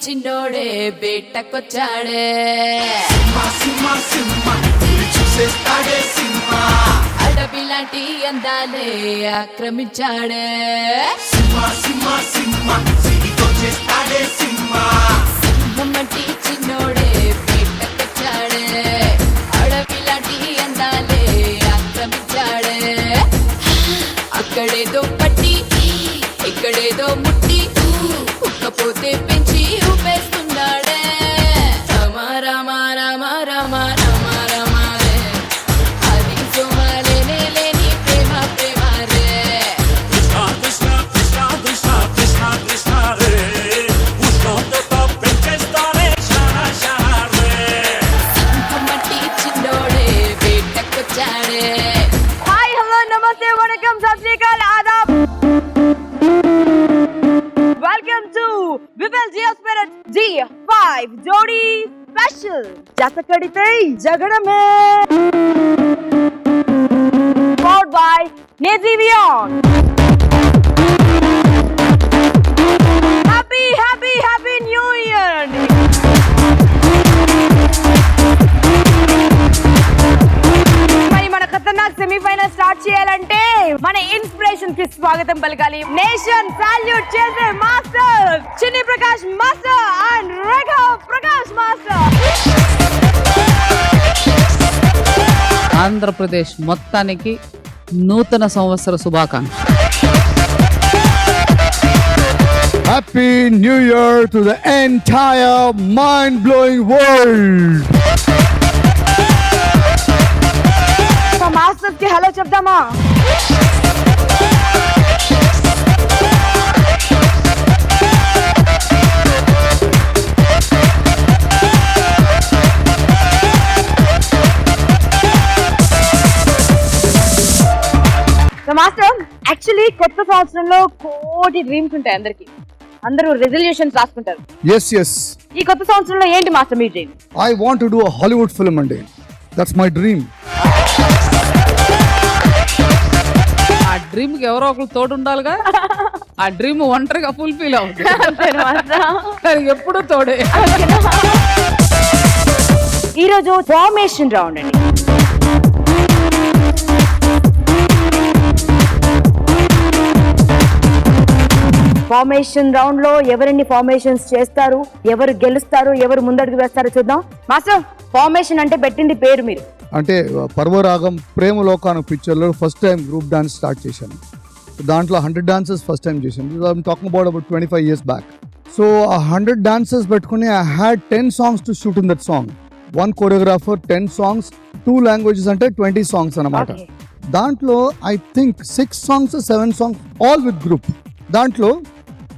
చిన్నోడే బేటకొచ్చాడే అడవిలాంటి అందాలే ఆక్రమించాడే సింహమంటి చిన్నోడే బేటకొచ్చాడే అడవిలాంటి అందాలే ఆక్రమించాడే అక్కడేదో పట్టి ఇక్కడేదో ముట్టి ఉక్కపోతే పెంచి ఊపేస్తున్నాడే రమా రమా రమా రమా రమా రమా రే అది సోమాలే లేని ప్రేమ ప్రేమ రే కృష్ణ కృష్ణ కృష్ణ కృష్ణ కృష్ణ కృష్ణ రే ఉష్ణోగ్రత పెంచేస్తానే షారా షారా రే సింహమట్టి చిన్నోడే బేటకొచ్చాడే hi hello namaste vanakkam Sat Sri Akal Adaab welcome to Vivel Jio spirit G5 జోడీ స్పెషల్ జతకడితే జగడమే పవర్డ్ బై నేజివియాన్ happy happy happy new year మరి మన ఖతర్నాక్ సెమీఫైనల్ స్టార్ట్ చేయాలంటే మన ఇన్స్పిరేషన్ కి స్వాగతం పలకాలి నేషన్ సాల్యూట్ చేసే మాస్టర్ చిన్ని Prakash master and Rekha Prakash master. Andhra Pradesh మొత్తానికి నూతన సంవత్సర శుభాకాంక్షలు. Happy New Year to the entire mind-blowing world! మా మాస్టర్స్ కి హలో చెప్దామా? మాస్టర్ యాక్చువల్లీ కొత్త సంవత్సరంలో కోటి డ్రీమ్స్ ఉంటాయి అందరికి. అందరూ రెజల్యూషన్స్ రాసుకుంటారు. Yes. ఈ కొత్త సంవత్సరంలో ఏంటి master me dream? I want to do a Hollywood film one day. That's my dream. ఆ డ్రీమ్ కి ఎవరో ఒకరు తోడు ఉండాలిగా. ఆ డ్రీమ్ ఒంటరిగా ఫుల్ఫిల్ అవుతుంది. ఎప్పుడు తోడే. ఈరోజు ఫార్మేషన్ రౌండ్ అండి. ఫార్మేషన్ రౌండ్ లో ఎవరెన్ని ఫార్మేషన్స్ చేస్తారు, ఎవరు గెలుస్తారు, ఎవరు ముందడుగు వేస్తారో చూద్దాం. మాస్టర్ ఫార్మేషన్ అంటే పెట్టింది పేరు మీరు. అంటే పర్వరాగం ప్రేమ లోకాను పిక్చర్లో first time group dance start చేశాను. దాంట్లో 100 డాన్సెస్ ఫస్ట్ టైం చేశాను. I'm talking about 25 years back. So ఆ 100 డాన్సెస్ పెట్టుకుని I had 10 songs to shoot in that song. 1 choreographer, 10 songs, 2 languages అంటే 20 songs అన్నమాట. దాంట్లో I think 6 songs 7 songs all with group. దాంట్లో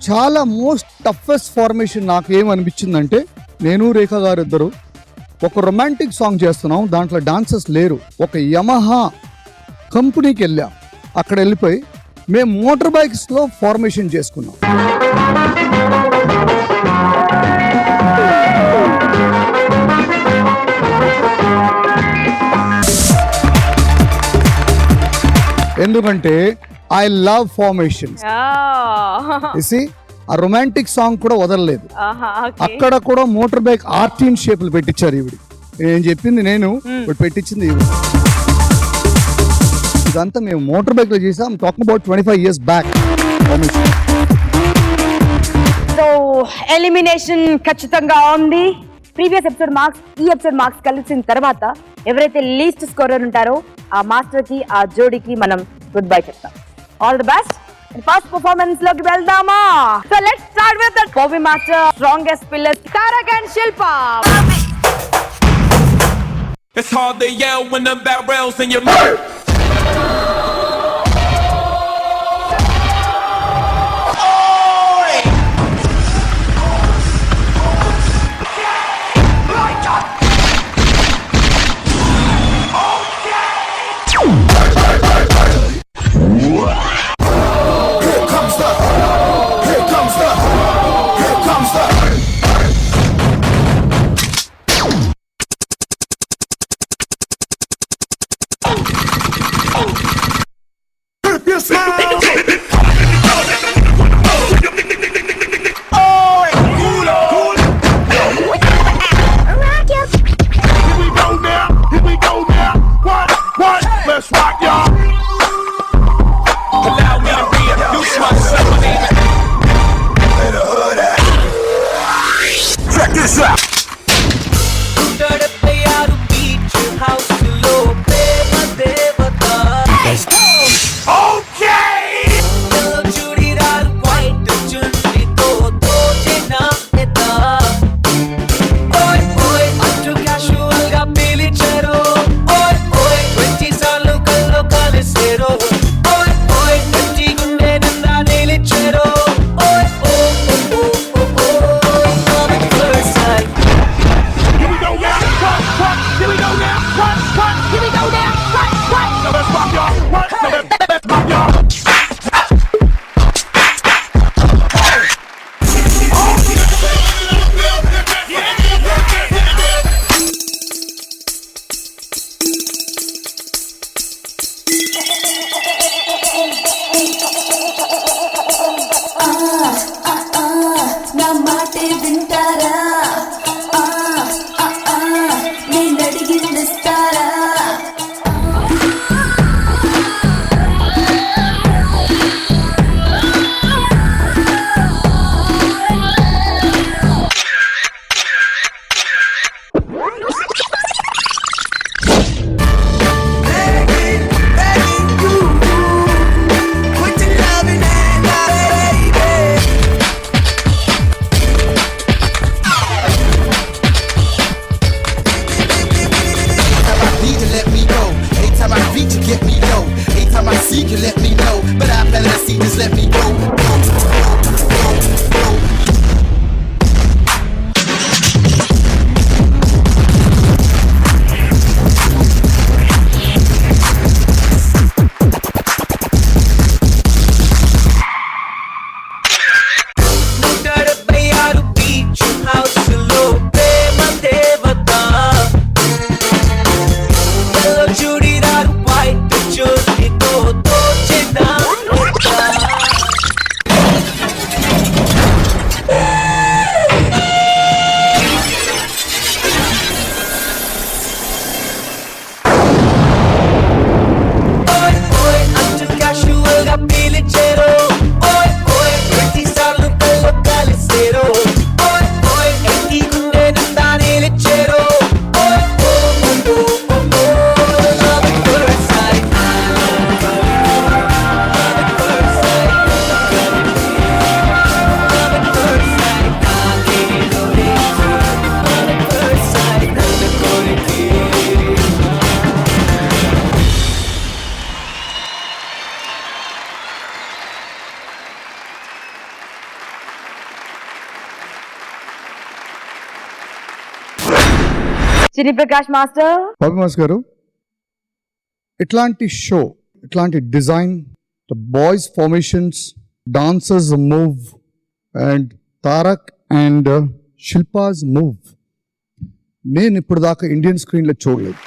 చాలా మోస్ట్ టఫెస్ట్ ఫార్మేషన్ నాకు ఏమనిపించిందంటే, నేను రేఖా గారు ఇద్దరు ఒక రొమాంటిక్ సాంగ్ చేస్తున్నాం. దాంట్లో డాన్సర్స్ లేరు. ఒక యమహా కంపెనీకి వెళ్ళాం. అక్కడ వెళ్ళిపోయి మేము మోటార్ బైక్స్లో ఫార్మేషన్ చేసుకున్నాం. ఎందుకంటే ఐ లవ్ ఫార్మేషన్స్. ఆ రొమాంటిక్ సాంగ్ కూడా వదలలేదు. అక్కడ కూడా మోటార్ బైక్ ఆర్టీన్ షేపులు పెట్టించారు. ఈవిడి నేను చెప్పింది నేను, పెట్టించింది ఈవిడ. ఇదంతా మేము మోటార్ బైక్ లో చేసాం. Talking about 25 years back. So elimination ఖచ్చితంగా ఉంది. ప్రీవియస్ ఎపిసోడ్ మార్క్స్, ఈ ఎపిసోడ్ మార్క్స్ కలిసిన తర్వాత ఎవరైతే లీస్ట్ స్కోరర్ ఉంటారో ఆ మాస్టర్ కి, ఆ జోడీకి మనం గుడ్ బై చెప్తాం. All the best. First performance లోకి వెళ్దామా? So let's start with the Bobby master strongest pillars Tarak and Shilpa. It's hard to yell when the barrel's in your mouth. Cool. you can let me know. But I better see, just let me go. చిన్ని Prakash master. Padma's గారు, ఇట్లాంటి show, ఇట్లాంటి design, the boys formations, dancers move and Tarak and Shilpa's move నేను ఇప్పుడు దాకా Indian స్క్రీన్లో చూడలేదు.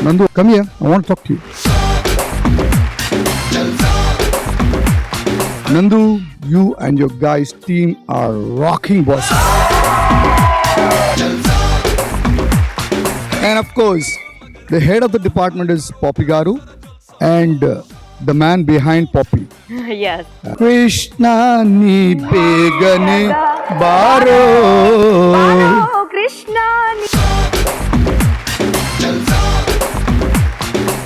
Nandu, come here. I want to talk to you. Nandu, you and your guys' team are rocking, boss. And of course, the head of the department is Poppy Garu and the man behind Poppy. Yes. Krishna ni begane baro. Krishna.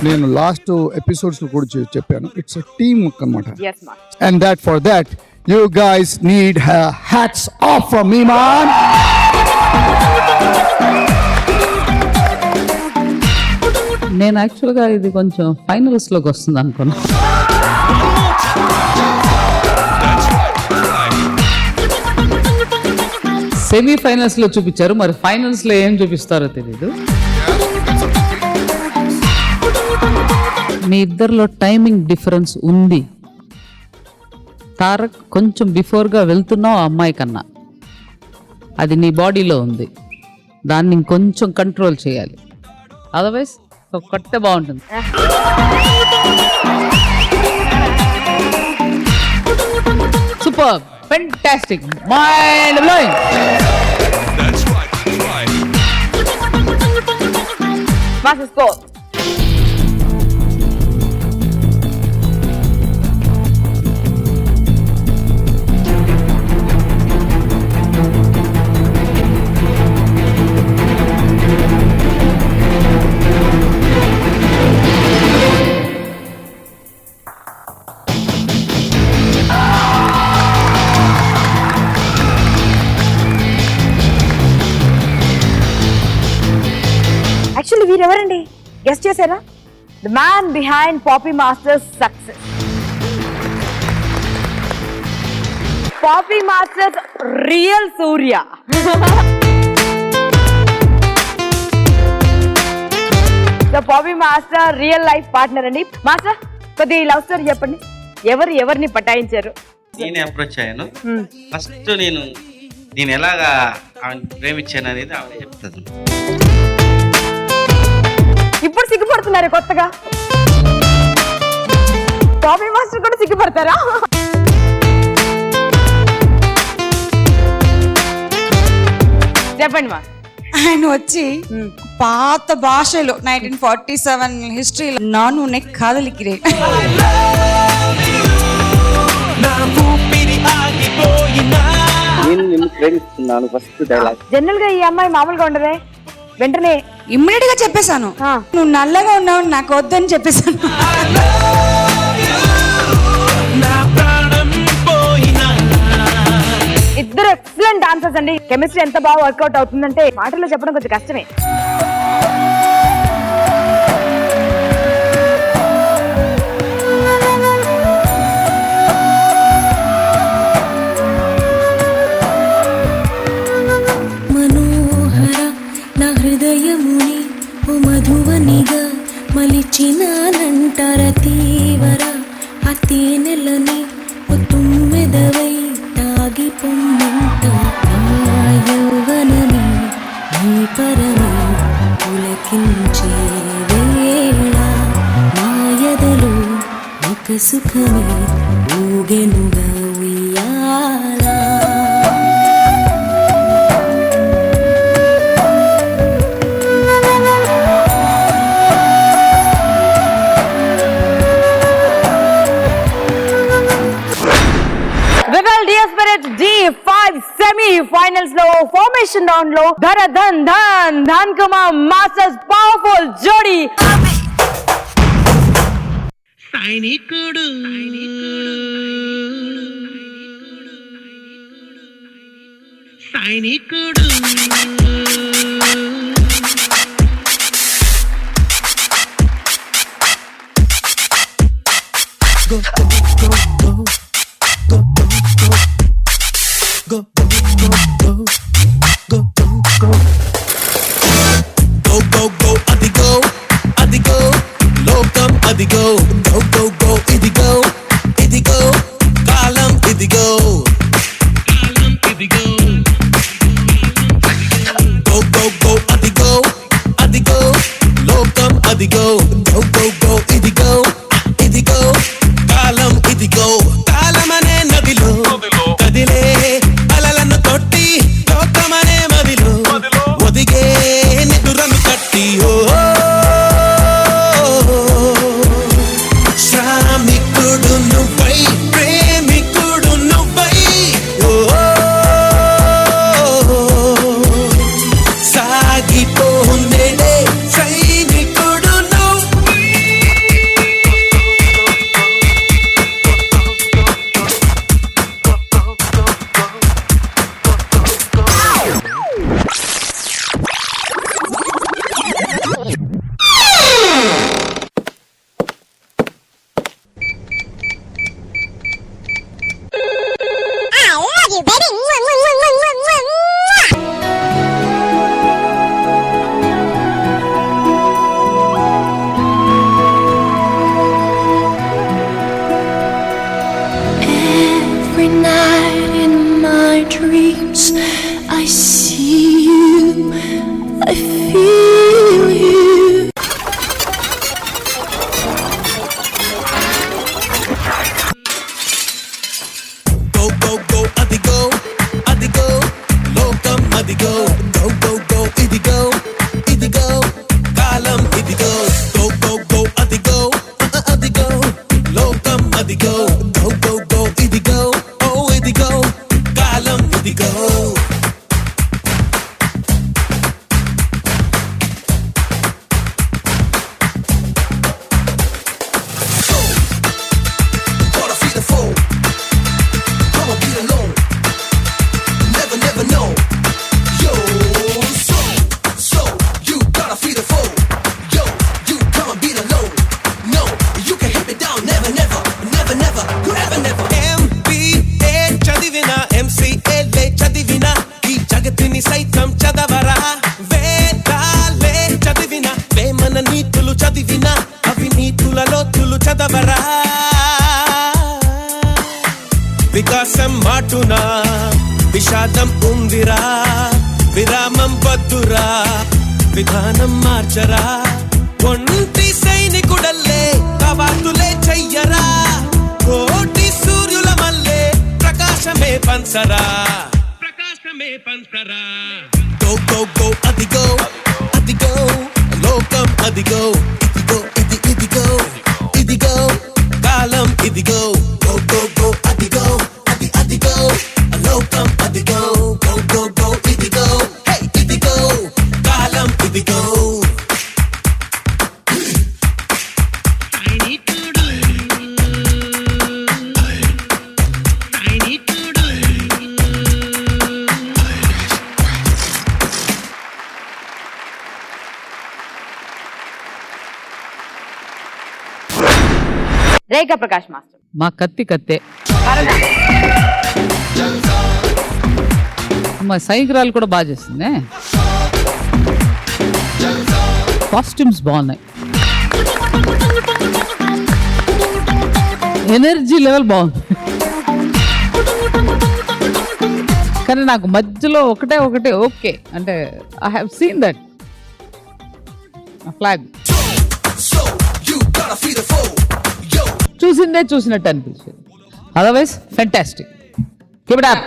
నేను last episodes లో కూడా చెప్పాను, it's team work అన్నమాట. Yes, ma. And that for that you guys need hats off from me, man. నేను యాక్చువల్గా ఇది కొంచెం finals లోకి వస్తుంది అనుకున్నా. సెమీఫైనల్స్ లో చూపించారు, మరి ఫైనల్స్ లో ఏం చూపిస్తారో తెలీదు. మీ ఇద్దరిలో టైమింగ్ డిఫరెన్స్ ఉంది. తారక్ కొంచెం బిఫోర్గా వెళ్తున్నావు ఆ అమ్మాయి కన్నా, అది నీ బాడీలో ఉంది, దాన్ని ఇంకొంచెం కంట్రోల్ చేయాలి, అదర్వైజ్ కొట్టే బాగుంటుంది. Super, fantastic, mind blowing. Master score. Actually వీరెవరండి గెస్ట్ చేశారా? The man behind Papi masters success. Papi masters real Surya. So Papi master real life partner అండి. మాస్టర్ కొద్ది లవ్ స్టోరీ చెప్పండి, ఎవరిని పటాయించారు? నేనే అప్రోచ్ అయ్యాను. ఫస్ట్ నేను ఎలాగా ఆమె ప్రేమించాను అనేది ఆమె చెప్తుంది. ఇప్పుడు సిగ్గుపడుతున్నారు కొత్తగా? పాపీ మాస్టర్ కూడా సిగ్గుపడతారా? చెప్పండి మా. ఆయన వచ్చి పాత భాషలో 1947 హిస్టరీలో నాను నెక్ కాదలికిరే నేను నిన్ను ప్రేమిస్తున్నాను ఫస్ట్ డైలాగ్. జనరల్ గా ఈ అమ్మాయి మామూలుగా ఉండదే, వెంటనే ఇమ్మీడియట్ గా చెప్పేశాను, నువ్వు నల్లగా ఉన్నావు నాకు వద్దని చెప్పేశాను. ఇద్దరు ఎక్సలెంట్ డాన్సర్స్ అండి. కెమిస్ట్రీ ఎంత బాగా వర్కౌట్ అవుతుందంటే మాటల్లో చెప్పడం కొంచెం కష్టమే. ఓ మధువనిగా మలిచినానంటార తీవర ఆ తేనెలని ఓ తుమ్మెదవై తాగి పొమ్మంట నా యౌవనమే నీ పరమే పులకించే వేళ మాయదలో ఒక సుఖమే ఊగెనుగా ఉయ్యాలా. D5 సెమీ ఫైనల్స్ లో ఫార్మేషన్ రౌండ్ లో ధన్ ధన్ కుమార్ మాస్టర్స్ పవర్ఫుల్ జోడీ సైనికుడు సైనికుడు Idigo, go, go, go, idigo, idigo, kalam idigo, kalam idigo, go, go, go, idigo, idigo, lokam idigo, go, go, go, idigo, idigo, kalam idigo, kalamane nadilo, kadile, alalannu totti, lokamane madilo, odige niduranu katti, oh. Every night in my dreams I see you, I feel you. Go, go, go, adigo, adigo, lokam adigo, go, go, go, idigo, idigo, kalam idigo, go, go, go, adigo, adigo, lokam adigo, go, go, go, idigo, oh idigo, kalam idigo. సైతం చదవరా వేదాలే చదివిన వేమన నీతులు చదివిన అవి నీతులలో తులు చదవరా వికాసం మాటునా విషాదం ఉందిరా విరామం వద్దురా విధానం మార్చరా ఒంటి సైనికుడల్లే కవాతులే చెయ్యరా కోటి సూర్యుల మల్లే ప్రకాశమే పంచరా Go, go, go, adigo, adigo, lokam adigo, idigo, idigo, idigo, kalam idigo, go, go, go, adigo, adigo, lokam adigo, go, go, go, idigo, hey, idigo, kalam idigo. రేఖా ప్రకాష్ మాస్టర్ మా కత్తే మా సైనికురాలు కూడా బాగా చేస్తుంది కాస్ట్యూమ్స్ బాగున్నాయి, ఎనర్జీ లెవెల్ బాగుంది. కానీ నాకు మధ్యలో ఒకటే ఓకే అంటే I have seen that flag చూసినట్టు అనిపించింది. Otherwise fantastic, keep it up.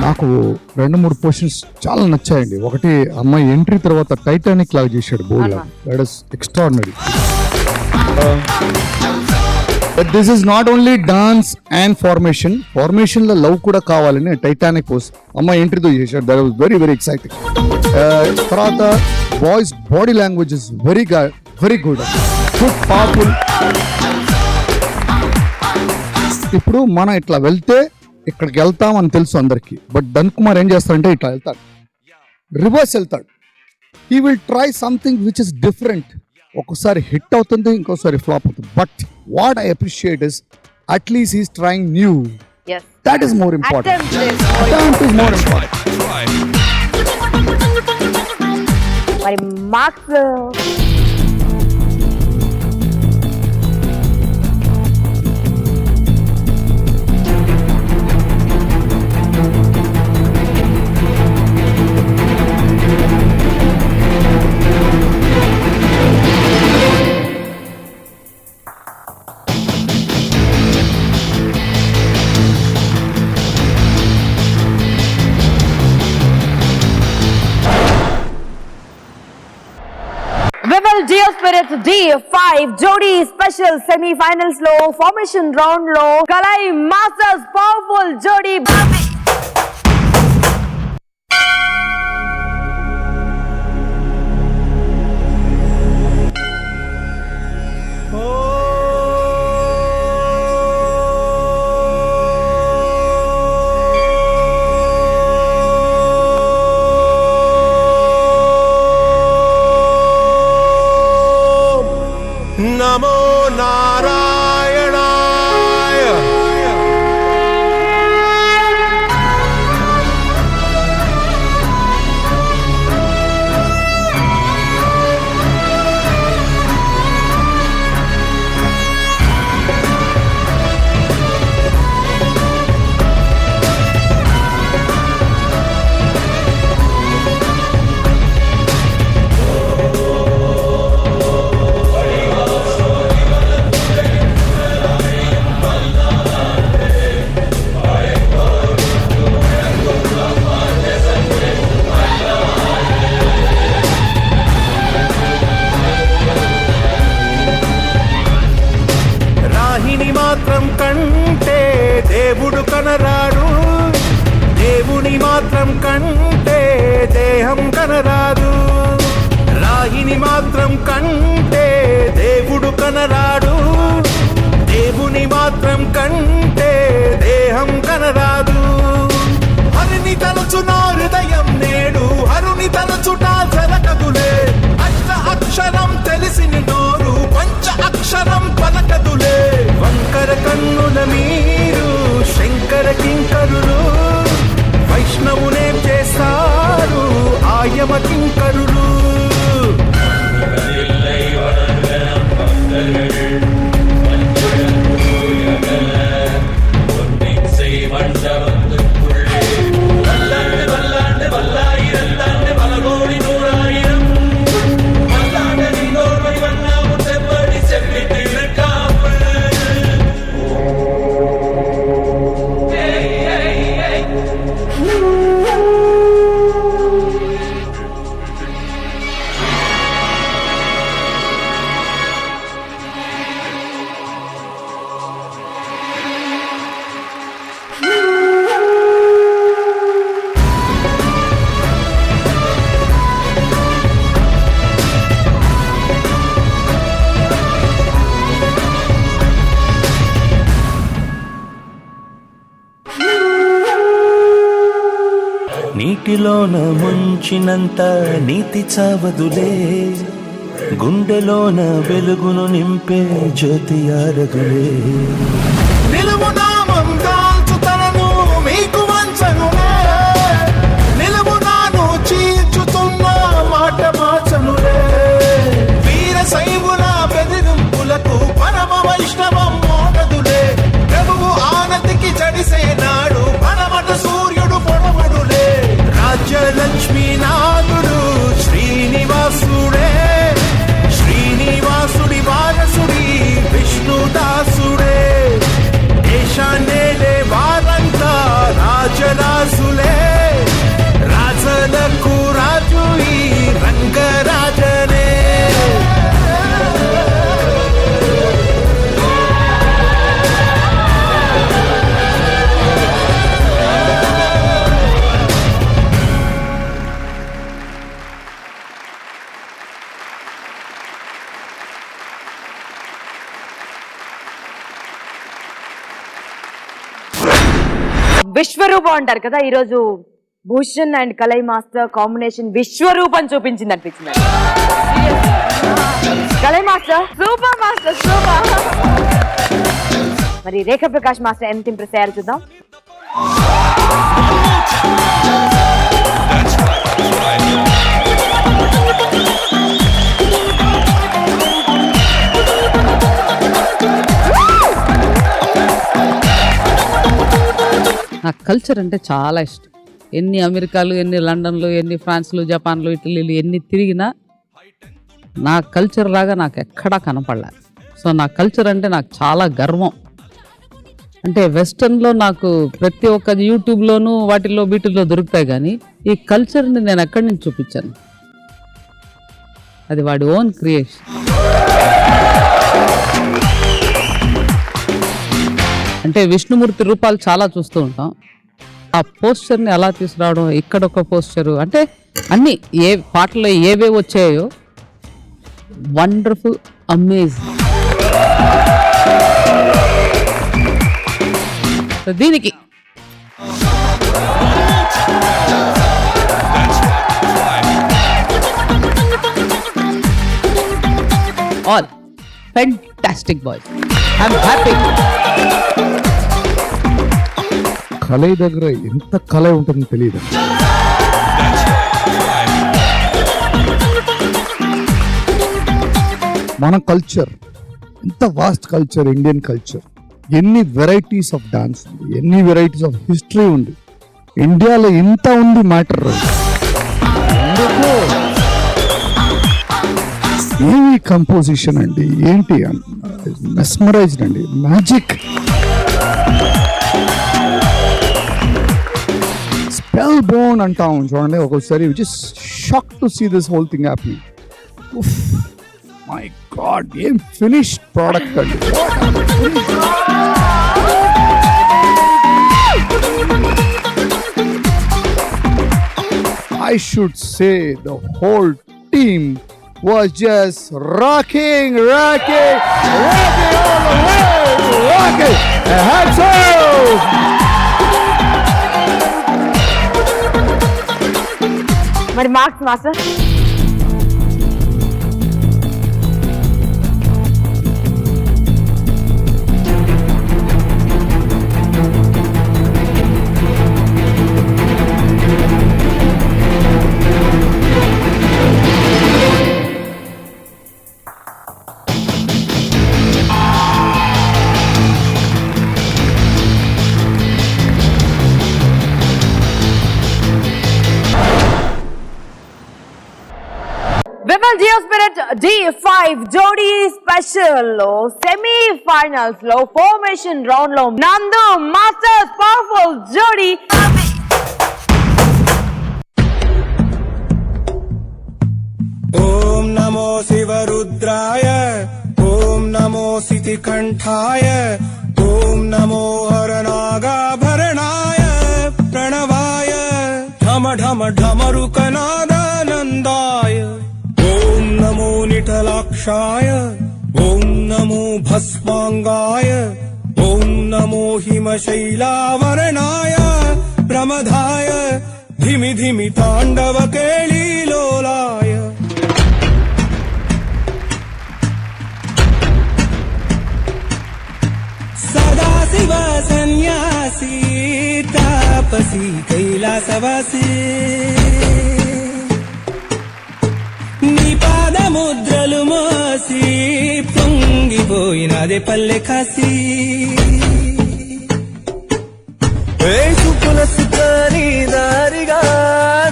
నాకు 2-3 పోర్షన్స్ చాలా నచ్చాయండి. ఒకటి అమ్మాయి ఎంట్రీ తర్వాత టైటానిక్ లాగా చేశాడు board, that is extraordinary. This is not only dance and formation లో లవ్ కూడా కావాలని టైటానిక్ పోస్ అమ్మాయి ఎంట్రీతో చేశాడు. That was very very exciting. తర్వాత boys body language is very good, powerful. ఇప్పుడు మనం ఇట్లా వెళ్తే ఇక్కడికి వెళ్తాం అని తెలుసు అందరికి, బట్ ధన్ కుమార్ ఏం చేస్తాడంటే ఇట్లా వెళ్తాడు, రివర్స్ వెళ్తాడు. He will try something which is different. ఒక్కసారి హిట్ అవుతుంది, ఇంకోసారి ఫ్లాప్ అవుతుంది. But what I appreciate is at least he's trying new. That is more important. మరి marks Geo Spirits D5 Jodi special semifinals లో ఫార్మేషన్ రౌండ్ లో Kalai masters powerful జోడీ నమో నారాయణాయ. మాత్రం కంటే దేవుడు కనరాడు, దేవుని మాత్రం కంటే దేహం కనరాదు. రాహిని మాత్రం కంటే దేవుడు కనరాడు, దేవుని మాత్రం కంటే దేహం కనరాదు. హరిని తలచునా హృదయం నేడు, హరుని తలచుట జరగదులే. అష్ట అక్షరం తెలిసిన నోరు పంచ అక్షరం పలకదులే. వంకర కన్నుల మీరు శంకర కింకరులు, వైష్ణవునేం చేస్తారు ఆయమ కింకరులు. నీటిలోన ముంచినంత నీతి చావదులే, గుండెలోన వెలుగును నింపే జ్యోతి ఆరదులే. నిలువు నామం దాల్చుతనను మీకు వంచనులే, నిలువు నాను చీల్చుతున్న విశ్వరూపం అంటారు కదా, ఈరోజు Bhushan and Kalai master combination విశ్వరూపం చూపించింది అనిపించింది. Kalai master super, master super. మరి రేఖా ప్రకాష్ మాస్టర్ ఎంత ఇంప్రెస్ అయ్యారు చూద్దాం. నాకు కల్చర్ అంటే చాలా ఇష్టం. ఎన్ని అమెరికాలు, ఎన్ని లండన్లు, ఎన్ని ఫ్రాన్స్లు, జపాన్లు, ఇటలీలు ఎన్ని తిరిగినా నా కల్చర్ లాగా నాకు ఎక్కడా కనపడలే. సో నా కల్చర్ అంటే నాకు చాలా గర్వం. అంటే వెస్టర్న్లో నాకు ప్రతి ఒక్క యూట్యూబ్లోనూ వాటిల్లో వీటిల్లో దొరుకుతాయి, కానీ ఈ కల్చర్ని నేను ఎక్కడి నుంచి చూపించాను, అది వాడి ఓన్ క్రియేషన్. అంటే విష్ణుమూర్తి రూపాలు చాలా చూస్తూ ఉంటాం, ఆ పోస్చర్ని ఎలా తీసుకురావడం, ఇక్కడ ఒక పోస్చరు, అంటే అన్నీ ఏ పాటలో ఏవేవి వచ్చాయో వండర్ఫుల్, అమేజింగ్. దీనికి all fantastic boys. I'm happy. Kalai దగ్గర ఎంత కలై ఉంటుందో తెలియదు. మన కల్చర్ ఎంత వాస్ట్ కల్చర్, ఇండియన్ కల్చర్. ఎన్ని వెరైటీస్ ఆఫ్ డాన్స్ ఉంది, ఎన్ని వెరైటీస్ ఆఫ్ హిస్టరీ ఉంది. ఇండియాలో ఇంత ఉంది మ్యాటర్. ఏమి కంపోజిషన్ అండి, ఏంటి మెస్మరైజ్డ్ అండి, మ్యాజిక్. స్పెల్ బోన్ అంటాం చూడండి ఒక్కొక్కసారి, which is shock to see this whole thing happening. My god, ఏం ఫినిష్డ్ ప్రోడక్ట్ అండి. I should say the whole team was just rocking all the way, rocking. Hands up! మరి marks master. Vimal Jio spirit D5 Jodi special లో semi finals లో formation round లో Nandu masters powerful జోడీ ఓం నమో శివరుద్రాయ, ఓం నమో సితికంఠాయ, ఓం నమో హరనాగాభరణాయ ప్రణవాయ, ఢమ ఢమ ఢమరుకనాదానందాయ, ఓం నమో నిటలాక్షాయ, ఓం నమో భస్మాంగాయ, ఓం నమో హిమశైలావరణాయ ప్రమదాయ, ధిమి ధిమి తాండవ కేళీలోలాయ. సదాశివ సన్యాసి తాపసి కైలాసవాసి, నీ పాదముద్రలు మోసి పొంగిపోయినదే పల్లె కాసి. సుకుల సుఖాని దారిగా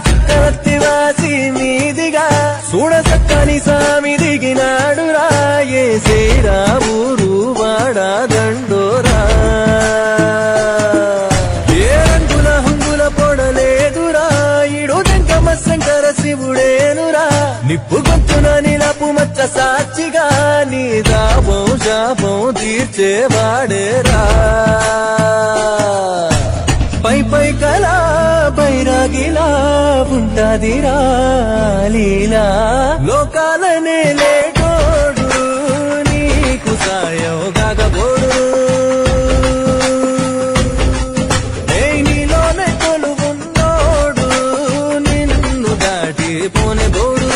చక్రవర్తివాసి మీదిగా చూడ చక్కని సామి దిగినాడు రాయే శ్రీరామురు వాడా దండోరా. ఏ రంగుల హంగుల పొడలేదురా, ఇడు వెంకమ శంకర శివుడేనురా. నిప్పు గొంతున నిలపు మచ్చ సాక్షిగా నీ దాపం శాపం తీర్చేవాడేరా. పై పై కలా బైరాగిలా ఉంటాదిరా లీలా, లోకాలనే లేటోడు నీకు సాయం కాకపోడు. నీ తోడు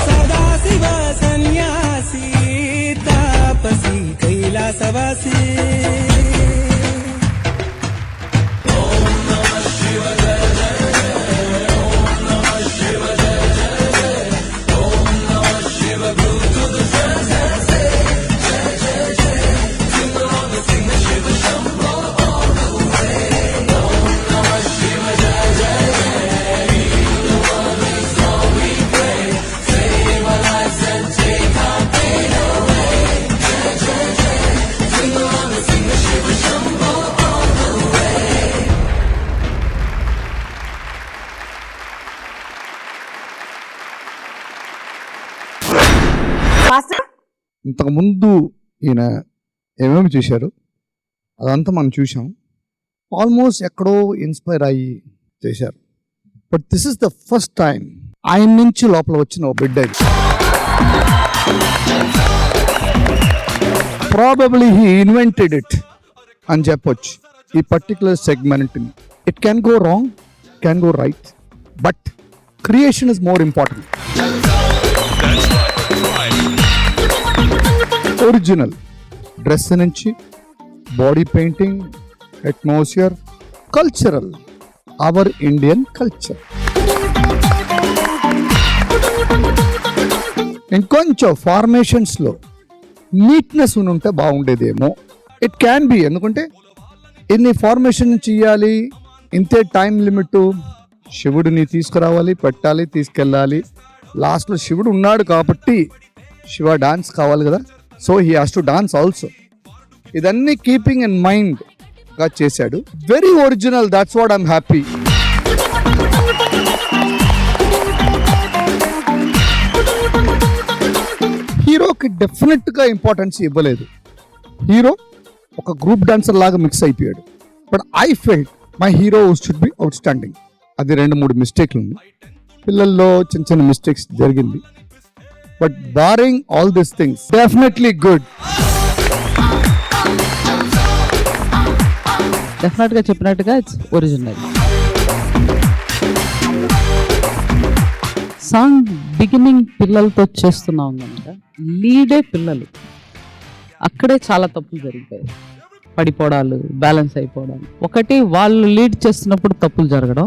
సదాశివ సన్యాసి తాపసి కైలాసవాసి మాస్టర్ ఇంతకుముందు ఈయన ఏమేమి చేశారు అదంతా మనం చూసాం. ఆల్మోస్ట్ ఎక్కడో ఇన్స్పైర్ అయ్యి చేశారు. But this is the first time ఆయన నుంచి లోపల వచ్చిన ఓ బిడ్డ ఇది. ప్రాబబ్లీ హీ ఇన్వెంటెడ్ ఇట్ అని చెప్పొచ్చు ఈ పర్టికులర్ సెగ్మెంట్ని. It can go wrong, can go right, but creation is more important. Original dress నుంచి body painting, atmosphere, cultural, our Indian culture. ఇంకొంచెం ఫార్మేషన్స్లో నీట్నెస్ ఉంటే బాగుండేదేమో. ఇట్ క్యాన్ బి, ఎందుకంటే ఇన్ని ఫార్మేషన్ చేయాలి, ఇంతే టైం లిమిట్. శివుడిని తీసుకురావాలి, పెట్టాలి, తీసుకెళ్ళాలి. లాస్ట్లో శివుడు ఉన్నాడు కాబట్టి శివ డాన్స్ కావాలి కదా, so he has to dance also. ఇదన్నీ కీపింగ్ ఇన్ మైండ్ గా చేశాడు. Very original, that's what I'm happy. హీరోకి డెఫినెట్ గా ఇంపార్టెన్స్ ఇవ్వలేదు. హీరో ఒక గ్రూప్ డాన్సర్ లాగా మిక్స్ అయిపోయాడు. But I felt my hero should be out standing. అది 2-3 మిస్టేక్లు ఉంది పిల్లల్లో, చిన్న చిన్న మిస్టేక్స్ జరిగింది. But barring all these things definitely good. డెఫినెట్గా చెప్పినట్టుగా ఇట్స్ ఒరిజినల్. సాంగ్ బిగినింగ్ పిల్లలతో చేస్తున్నాం కనుక లీడే పిల్లలు, అక్కడే చాలా తప్పులు జరిగిపోయాయి. పడిపోవడాలు, బ్యాలెన్స్ అయిపోవడాలు. ఒకటి వాళ్ళు లీడ్ చేస్తున్నప్పుడు తప్పులు జరగడం,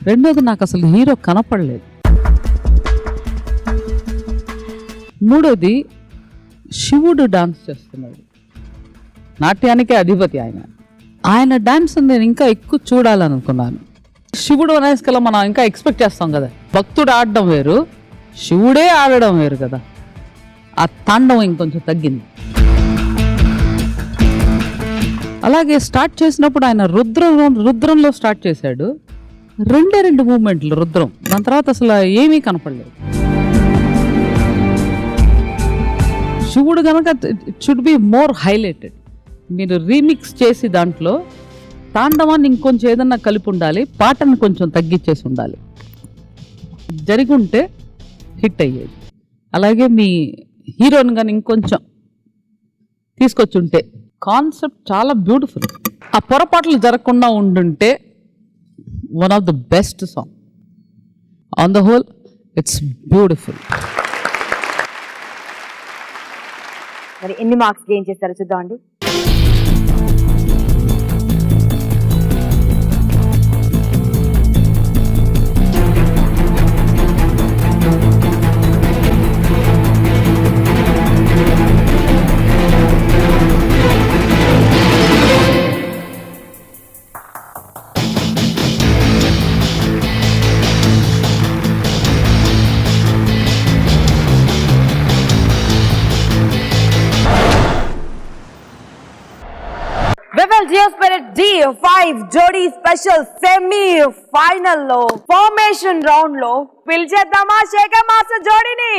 రెండోది నాకు అసలు హీరో కనపడలేదు, మూడోది శివుడు డాన్స్ చేస్తున్నాడు, నాట్యానికే అధిపతి ఆయన. ఆయన డాన్స్ నేను ఇంకా ఎక్కువ చూడాలనుకున్నాను. శివుడు అనేసరికల్లా మనం ఇంకా ఎక్స్పెక్ట్ చేస్తాం కదా, భక్తుడు ఆడడం వేరు, శివుడే ఆడడం వేరు కదా. ఆ తాండవం ఇంకొంచెం తగ్గింది. అలాగే స్టార్ట్ చేసినప్పుడు ఆయన రుద్రంలో స్టార్ట్ చేశాడు. 2 మూమెంట్లు రుద్రం, దాని తర్వాత అసలు ఏమీ కనపడలేదు. శివుడు కనుక it should be more highlighted. మీరు రీమిక్స్ చేసి దాంట్లో తాండవాన్ని ఇంకొంచెం ఏదన్నా కలిపి ఉండాలి, పాటను కొంచెం తగ్గించేసి ఉండాలి, జరిగి ఉంటే హిట్ అయ్యేది. అలాగే మీ హీరోని కానీ ఇంకొంచెం తీసుకొచ్చి ఉంటే, కాన్సెప్ట్ చాలా బ్యూటిఫుల్. ఆ పొరపాట్లు జరగకుండా ఉండుంటే one of the best song. On the whole it's beautiful. మరి ఎన్ని మార్క్స్ గెయిన్ చేస్తారో చూద్దామండి. జియోస్పిరిట్ D5 Jodi special semi final లో ఫార్మేషన్ రౌండ్ లో పిలిచేద్దామా శేఖర్ మాస్టర్ జోడీని.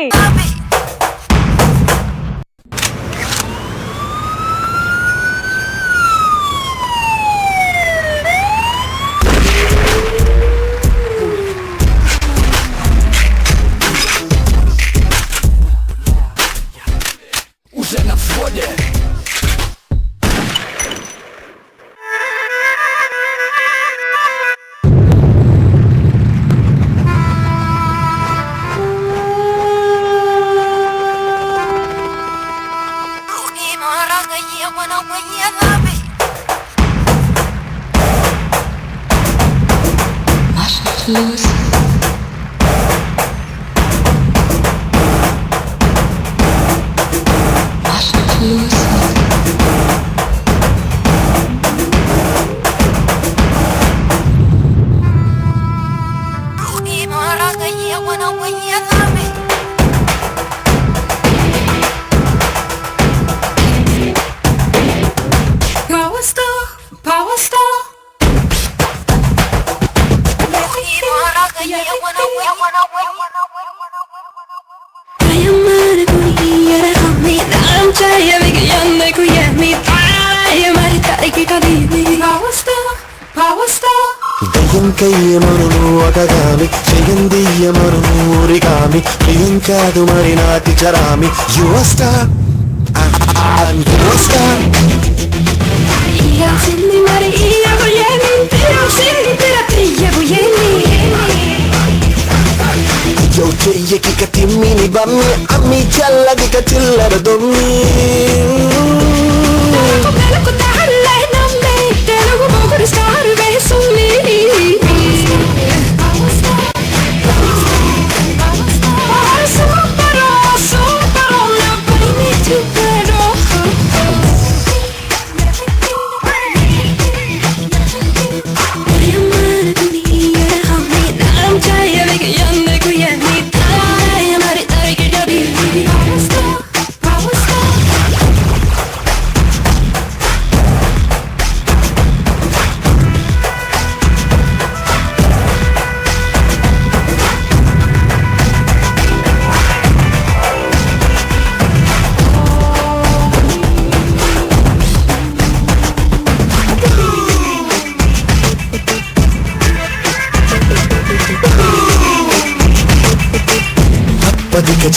దయ్యంకయ్యమరును ఒకగామి చెయ్యందియ్యమరును ఊరిగామి ఏం కాదు మరి నాటి చరామి యువస్తా యువస్తా మరి చెయ్యకి తిమ్మిని బమ్మి అమ్మి చల్లదిక చిల్లర దొమ్మి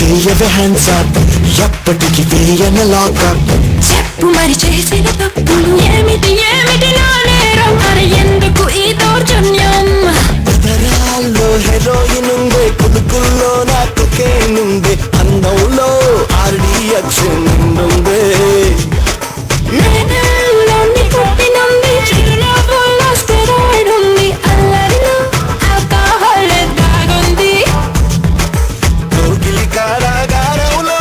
చెయ్యవే హ్యాండ్స్ అప్ ఎప్పటికి వేయన లాకప్ చెప్పు మరి చేసిన తప్పులు ఏమిటి ఏమిటి నా నేరం మరి ఎందుకు ఈ దౌర్జన్యం ఉదరాల్లో హెరోయిన్ ఉందే కులుకుల్లో నా కొకేన్ ఉంది అందంలో RDX ఉందే నేనేలోని పుట్టినంది చిరునవ్వుల్లో స్టెరాయిడ్ ఉంది అల్లరిలో ఆల్కహాల్ దాగుంది కారాగారంలో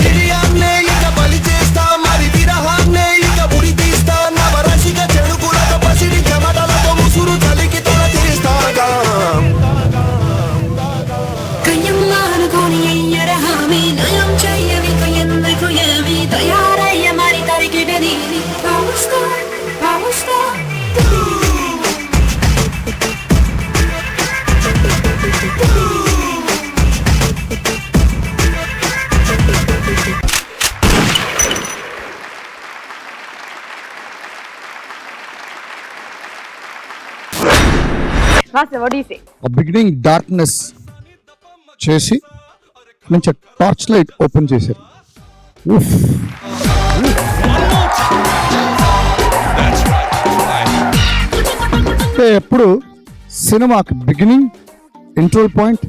తిరియాన్నే ఇక బలి చేస్తా మరి విరహాన్నే ఇక ఉడి తీస్తా నవరసిక చెడుకులక పసిడి చెమటలతో ముసురు చలికి తొల తీస్తాగా కయ్యమ్మ అనుకోని అయ్యర హామీ నయం చెయ్యవిక ఎందుకు ఏమి తయారయ్య మరి తరిగిడని power star power star master what do you say? Beginning darkness చేసి మంచి టార్చ్ లైట్ ఓపెన్ చేశారు. అంటే ఎప్పుడు సినిమాకి beginning, interval point,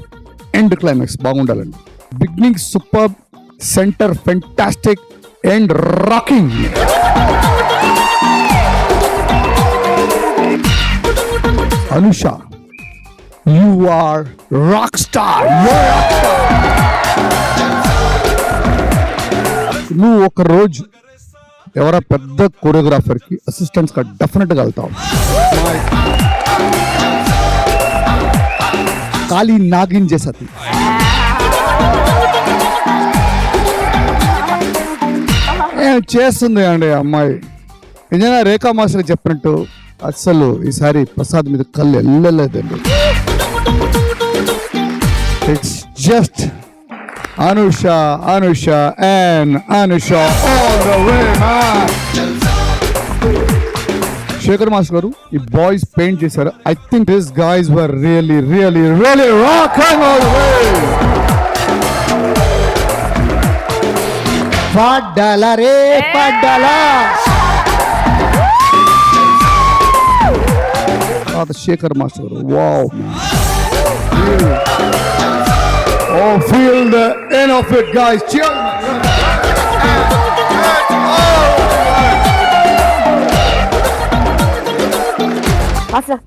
end climax బాగుండాలండి. Beginning super, center fantastic, end rocking. Anusha, you are rock star. నువ్వు ఒక రోజు ఎవరో పెద్ద కొరియోగ్రాఫర్ కి అసిస్టెంట్స్ గా డెఫినెట్ గా వెళ్తావు. కాళీ నాగిన్ చేసతి ఏం చేస్తుంది అండి అమ్మాయి. నిజంగా రేఖా మాస్టర్ చెప్పినట్టు అసలు ఈసారి ప్రసాద్ మీద కళ్ళు వెళ్ళలేదండి. It's just Anusha, Anusha and Anusha all the way man. Shekhar master గారు ఈ బాయ్స్ పెయింట్ చేశారు. I think this guys were really really really rocking all the way. పడ్డాలా రే పడ్డాలా. శేఖర్ మాస్టర్ గారు wow man. Oh, feel the end of it, guys. Cheers. Master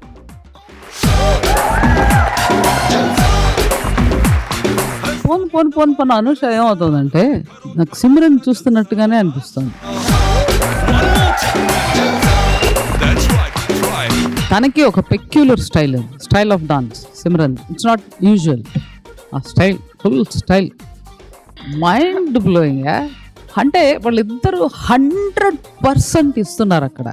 పోను అనుష ఏమవుతుందంటే నాకు సిమ్రన్ చూస్తున్నట్టుగానే అనిపిస్తుంది. తనకి ఒక peculiar style of dance Simran. It's not usual. ఆ style full style mind blowing. అంటే వాళ్ళిద్దరూ 100% ఇస్తున్నారు అక్కడ.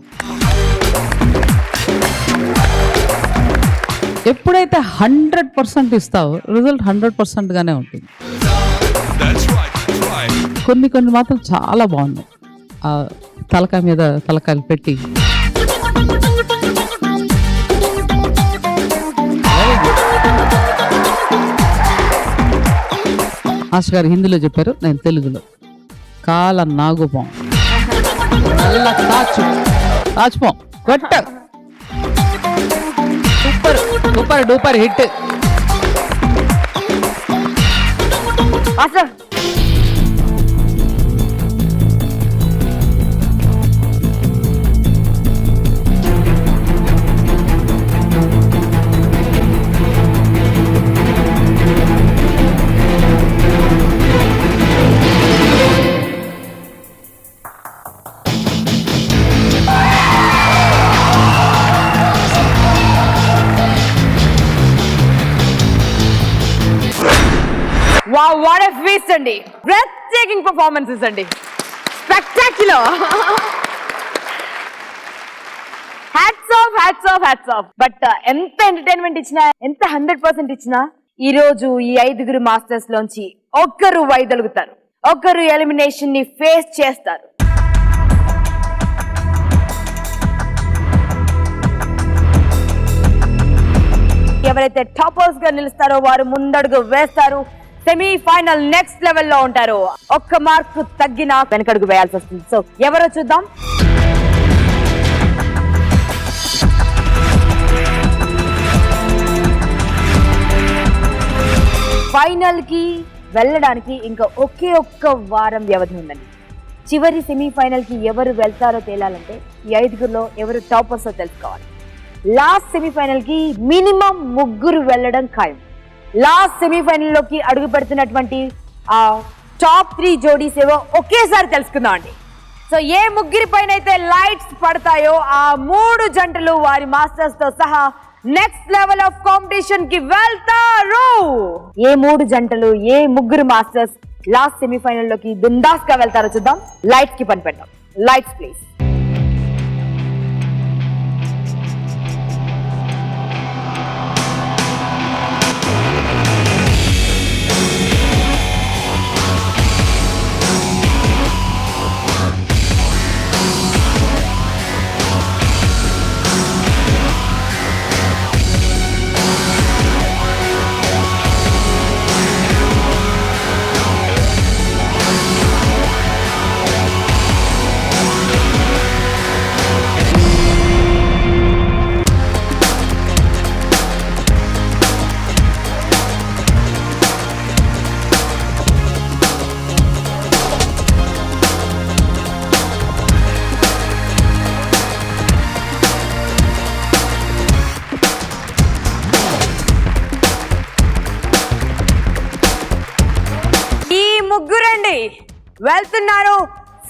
ఎప్పుడైతే 100% ఇస్తావో రిజల్ట్ 100% గానే ఉంటుంది. కొన్ని మాత్రం చాలా బాగున్నాయి. ఆ తలకాయ మీద తలకాయలు పెట్టి ఆశ గారు హిందీలో చెప్పారు, నేను తెలుగులో. కాల నాగుపాం, నల్ల తాచుపాం కొట్ట. Super super duper hit. Master Wow, what a feast అండి. Breathtaking performances అండి. Spectacular. Hats off, hats off, hats off. But ఎంత ఎంటర్టైన్మెంట్ ఇచ్చినా, ఎంత 100% ఇచ్చినా, ఈ రోజు ఈ 5 మాస్టర్స్ లోంచి ఒక్కరు వైదొలుగుతారు, ఒక్కరు ఎలిమినేషన్ ని ఫేస్ చేస్తారు. ఎవరైతే టాపర్స్ గా నిలుస్తారో వారు ముందడుగు వేస్తారు. సెమీఫైనల్ నెక్స్ట్ లెవెల్లో ఉంటారు. ఒక్క మార్కు తగ్గినా వెనకడుగు వేయాల్సి వస్తుంది. సో ఎవరో చూద్దాం. ఫైనల్ కి వెళ్ళడానికి ఇంకా ఒకే ఒక్క వారం వ్యవధి ఉందండి. చివరి సెమీఫైనల్ కి ఎవరు వెళ్తారో తేలాలంటే ఈ 5లో ఎవరు టాపర్స్ తెలుసుకోవాలి. లాస్ట్ సెమీఫైనల్ కి మినిమం 3 వెళ్ళడం ఖాయం. లాస్ట్ సెమీఫైనల్ లోకి అడుగు పెడుతున్నటువంటి ఆ టాప్ 3 జోడీస్ ఏవో ఒకేసారి తెలుసుకుందాం అండి. సో ఏ 3 పైన అయితే లైట్స్ పడతాయో ఆ 3 జంటలు వారి మాస్టర్స్ తో సహా నెక్స్ట్ లెవెల్ ఆఫ్ కాంపిటీషన్ కి వెళ్తారు. ఏ 3 జంటలు, ఏ 3 మాస్టర్స్ లాస్ట్ సెమీఫైనల్ లోకి బిందాస్ గా వెళ్తారో చూద్దాం. లైట్స్ కి పని పెడదాం. Lights please. నుండి వెళ్తున్నారు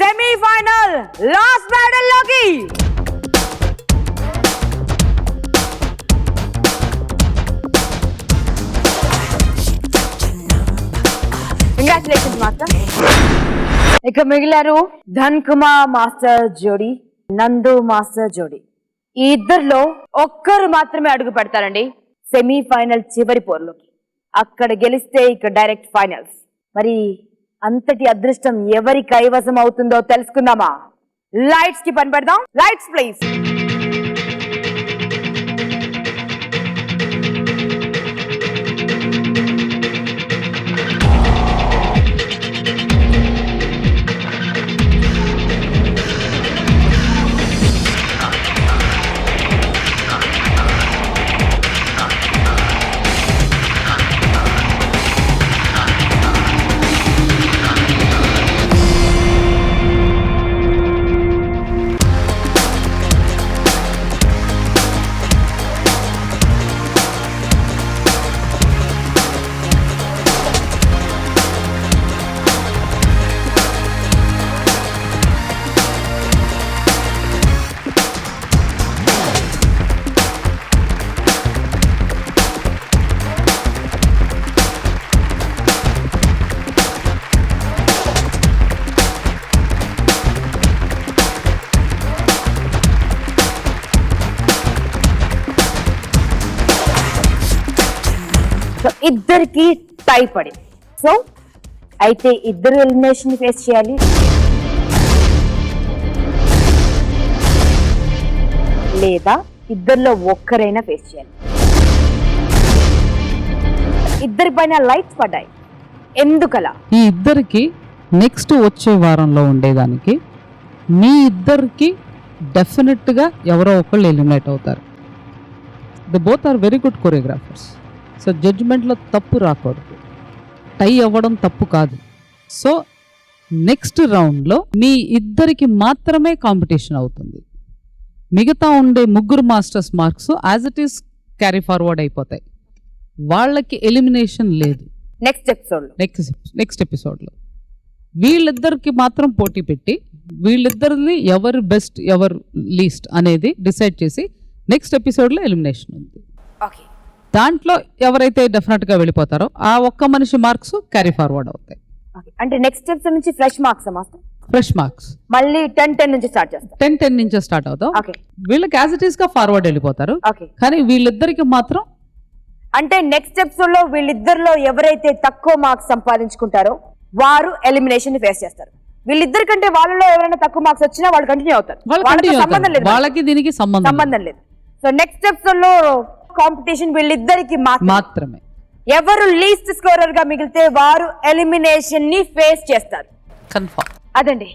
సెమీఫైనల్ లాస్ట్ బ్యాటిల్ లోకి. Congratulations master. ఇక మిగిలారు ధన్కుమా మాస్టర్ జోడి, నందు మాస్టర్ జోడి. ఈ ఇద్దరిలో ఒక్కరు మాత్రమే అడుగు పెడతారండి సెమీఫైనల్ చివరి పోర్లోకి. అక్కడ గెలిస్తే ఇక డైరెక్ట్ ఫైనల్స్. మరి అంతటి అదృష్టం ఎవరి కైవసం అవుతుందో తెలుసుకుందామా? లైట్స్ కి పని పెడదాం. Lights please. ఇద్దరికి టై పడింది. సో అయితే ఇద్దరు ఎలిమినేషన్ ఫేస్ చేయాలి, లేదా ఇద్దరిలో ఒక్కరైనా ఫేస్ చేయాలి. ఇద్దరి పైన లైట్స్ పడ్డాయి. ఎందుకలా? ఈ ఇద్దరికి నెక్స్ట్ వచ్చే వారంలో ఉండేదానికి మీ ఇద్దరికి డెఫినెట్గా ఎవరో ఒకళ్ళు ఎలిమినేట్ అవుతారు. The both are very good choreographers. So జడ్జిమెంట్లో తప్పు రాకూడదు, టై అవ్వడం తప్పు కాదు. సో నెక్స్ట్ రౌండ్లో మీ ఇద్దరికి మాత్రమే కాంపిటీషన్ అవుతుంది. మిగతా ఉండే ముగ్గురు masters marks as it is carry forward అయిపోతాయి. వాళ్ళకి ఎలిమినేషన్ లేదు. నెక్స్ట్ ఎపిసోడ్లో వీళ్ళిద్దరికి మాత్రం పోటీ పెట్టి వీళ్ళిద్దరిని ఎవరు బెస్ట్ ఎవరు లీస్ట్ అనేది డిసైడ్ చేసి నెక్స్ట్ ఎపిసోడ్లో ఎలిమినేషన్ ఉంది. దాంట్లో ఎవరైతే డెఫినెట్గా వెళ్ళిపోతారో ఆ ఒక్క మనిషి మార్క్స్ క్యారీ ఫార్వర్డ్ అవుతాయి. అంటే నెక్స్ట్ ఎపిసోడ్ నుంచి fresh marks master? Fresh marks మళ్ళీ 10-10 నుంచి స్టార్ట్ చేస్తాం. 10-10 నుంచి స్టార్ట్ అవుతాం. వీళ్ళకి యాజ్ ఇట్ ఈస్ గా ఫార్వర్డ్ వెళ్ళిపోతారు. కానీ వీళ్ళిద్దరికి మాత్రం అంటే నెక్స్ట్ ఎపిసోడ్ లో వీళ్ళిద్దరిలో ఎవరైతే తక్కువ మార్క్స్ సంపాదించుకుంటారో వారు ఎలిమినేషన్ ఫేస్ చేస్తారు. వీళ్ళిద్దరి కంటే వాళ్ళలో ఎవరైనా తక్కువ మార్క్స్ వచ్చినా వాళ్ళు కంటిన్యూ అవుతారు. వాళ్ళకి దీనికి సంబంధం లేదు. సో నెక్స్ట్ ఎపిసోడ్ లో కాంపిటీషన్ వీళ్ళిద్దరికి మాత్రమే. ఎవరు లీస్ట్ స్కోరర్ గా మిగిలితే వారు ఎలిమినేషన్ ని ఫేస్ చేస్తారు. కన్ఫర్మ్ అదండి.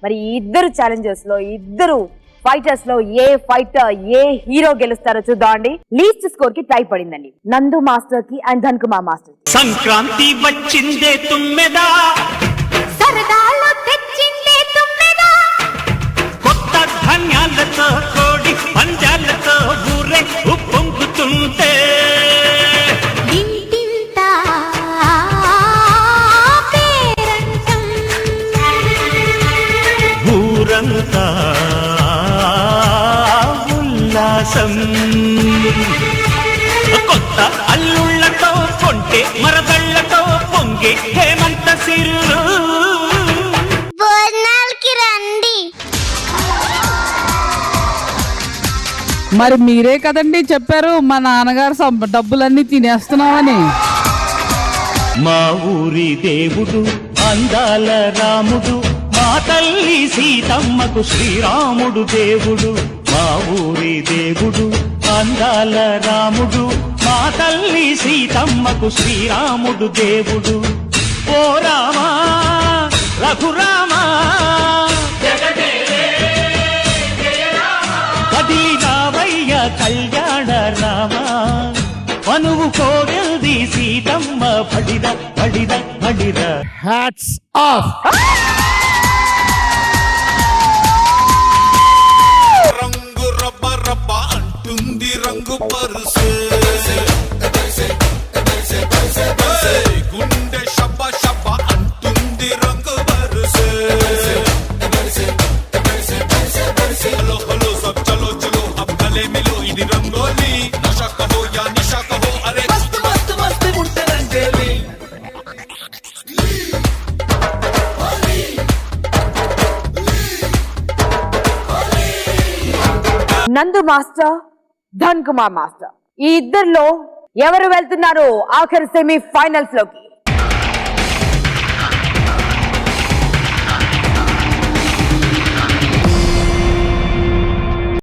మరి ఈ ఇద్దరు ఛాలెంజర్స్ లో ఇద్దరు ఫైటర్స్ లో ఏ ఫైటర్ ఏ హీరో గెలుస్తారో చూద్దామండి. లీస్ట్ స్కోర్ కి టై పడిందండి నందు మాస్టర్ కి అండ్ ధన్కుమా మాస్టర్. సంక్రాంతి వచ్చిందే తుమ్మెదా, సరదాలో తెచ్చిందే తుమ్మెదా, కొత్త ధాన్యాలతో కోడి పంజాలతో ఊరే ఉప్పొంగుతుంటే ఇంటింటా పేరంటం, ఊరంతా ఉల్లాసం. కొత్త అల్లుళ్లతో కొంటే మరదళ్లతో పొంగే హేమంత సిరులు. బోనాలకి రండి. మరి మీరే కదండి చెప్పారు మా నాన్నగారు డబ్బులన్నీ తినేస్తున్నామని. మా ఊరి దేవుడు అందాల రాముడు, మా తల్లి సీతమ్మకు శ్రీరాముడు దేవుడు. మా ఊరి దేవుడు అందాల రాముడు, మా తల్లి సీతమ్మకు శ్రీరాముడు దేవుడు. ఓ రామా రఘురామా కదిలి రావయ్య కళ్యాణ రామా, మనువు కోగెల్ది సీతమ్మ పడిద పడిద పడిద. Hats off. రంగు రబ్బ రబ్బ అంటుంది రంగు పరుసే, గుండె షబ్బ షబ్బ అంటుంది రంగు ఇది రంగోలి నషా కహో యా నిషా కహో అరే మస్త్ మస్త్ మస్త్ ఉంటే రంగేలి నందు మాస్టర్, ధన్ కుమార్ మాస్టర్, ఈ ఇద్దరిలో ఎవరు వెళ్తున్నారు ఆఖరి సెమీ ఫైనల్స్ లోకి?